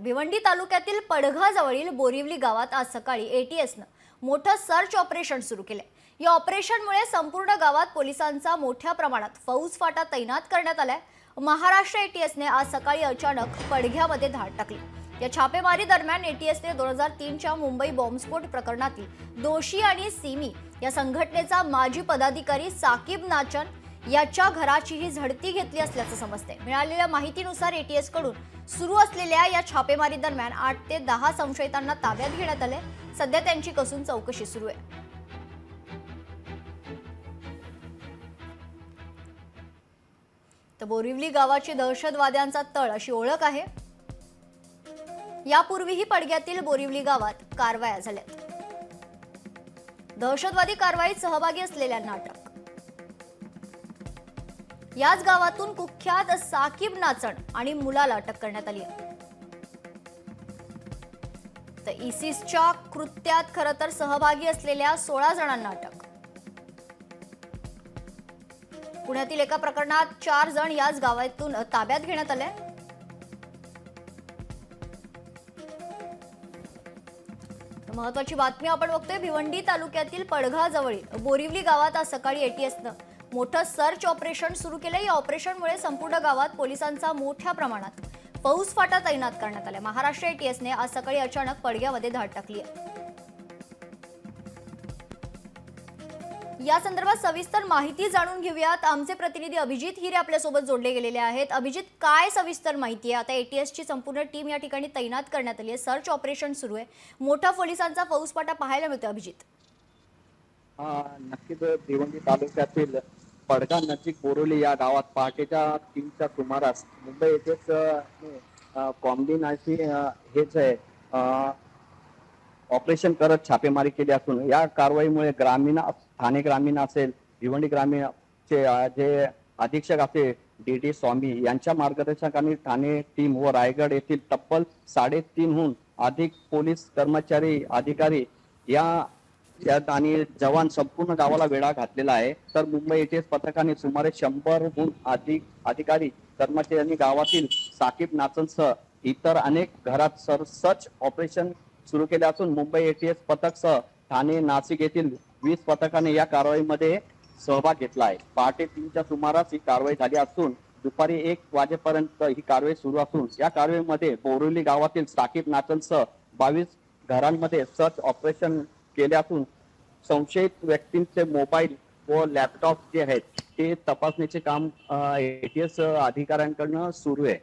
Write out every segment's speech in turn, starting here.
भिवंडी तालुक्यातील पडघाजवळील बोरिवली गावात आज सकाळी एटीएसनं मोठं सर्च ऑपरेशन सुरू केले। या ऑपरेशनमुळे संपूर्ण गावात पोलिसांचा मोठ्या प्रमाणात फौजफाटा तैनात करण्यात आलाय। महाराष्ट्र एटीएसने आज सकाळी अचानक पडघ्यामध्ये धाड टाकली। या छापेमारी दरम्यान एटीएसने 2003च्या मुंबई बॉम्बस्फोट प्रकरणातील दोषी आणि सिमी या संघटनेचा माजी पदाधिकारी साकिब नाचन याच्या घराचीही झडती घेतली असल्याचं समजते। मिळालेल्या माहितीनुसार एटीएस कडून सुरू असलेल्या या छापेमारी दरम्यान 8 ते 10 संशयितांना ताब्यात घेण्यात आले। सध्या त्यांची कसून चौकशी सुरू आहे। तर बोरिवली गावाची दहशतवाद्यांचा तळ अशी ओळख आहे। यापूर्वीही पडघ्यातील बोरिवली गावात कारवाया झाल्यात। दहशतवादी कारवाईत सहभागी असलेल्यांना अटक। याच गावातून कुख्यात साकिब नाचन आणि मुलाला अटक करण्यात आली आहे। तर इसिसच्या कृत्यात खरं तर सहभागी असलेल्या 16 जणांना अटक। पुण्यातील एका प्रकरणात 4 जण याच गावातून ताब्यात घेण्यात आले। महत्त्वाची बातमी आपण बघतोय। भिवंडी तालुक्यातील पडघाजवळील बोरिवली गावात आज सकाळी एटीएसनं मोठं सर्च ऑपरेशन सुरू केलं। या ऑपरेशनमुळे संपूर्ण गावात पोलिसांचा मोठ्या प्रमाणात फौजफाटा तैनात करण्यात आला। महाराष्ट्र एटीएसने आज सकाळी अचानक पडघ्यामध्ये धाड टाकली आहे। या संदर्भात सविस्तर माहिती जाणून घेऊयात। आमचे प्रतिनिधी अभिजित हिरे आपल्या सोबत जोडले गेलेले आहेत। अभिजित, काय सविस्तर माहिती आहे? आता एटीएसची संपूर्ण टीम या ठिकाणी तैनात करण्यात आली आहे। सर्च ऑपरेशन सुरू आहे। मोठा पोलिसांचा फौजफाटा पाहायला मिळतो। अभिजित, नक्कीच भिवंडी तालुक्यातील पडघा नजीक बोरिवली या गावात पहाटेच्या 3च्या सुमारास मुंबई एटीएस कॉम्बिनाची हेच आहे ऑपरेशन करत छापेमारी केली असून या कारवाईमुळे ठाणे ग्रामीण असेल, भिवंडी ग्रामीणचे जे अधीक्षक असे डी स्वामी यांच्या मार्गदर्शनाखाली ठाणे टीम व रायगड येथील तब्बल 3.5हून अधिक पोलीस कर्मचारी अधिकारी आणि जवान संपूर्ण गावाला वेढा घातलेला आहे। तर मुंबई एटीएस पथकाने सुमारे 100हून अधिक अधिकारी कर्मचाऱ्यांनी गावातील साकिब नाचनसह इतर अनेक घरात सर्च ऑपरेशन सुरू केले असून मुंबई एटीएस पथकसह ठाणे नाशिक येथील 20 पथकाने या कारवाईमध्ये सहभाग घेतला आहे। पहाटे 3च्या सुमारास ही कारवाई झाली असून दुपारी 1 वाजेपर्यंत ही कारवाई सुरू असून या कारवाईमध्ये बोरिवली गावातील साकिब नाचनसह 22 घरांमध्ये सर्च ऑपरेशन केले असून संशयित व्यक्तींचे मोबाईल व लॅपटॉप जे आहेत ते तपासण्याचे काम एटीएस अधिकाऱ्यांकडून सुरू आहे।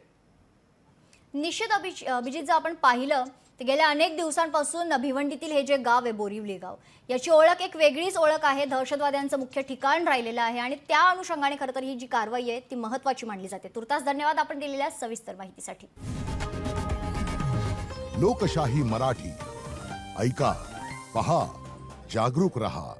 निश्चित अभिजित, जर आपण पाहिलं तर गेल्या अनेक दिवसांपासून भिवंडीतील हे जे गाव आहे बोरिवली गाव, याची ओळख एक वेगळीच ओळख आहे। दहशतवाद्यांचं मुख्य ठिकाण राहिलेलं आहे आणि त्या अनुषंगाने खरं तर ही जी कारवाई आहे ती महत्त्वाची मानली जाते। तुर्तास धन्यवाद आपण दिलेल्या सविस्तर माहितीसाठी। लोकशाही मराठी ऐका, पहा, जागरूक रहा।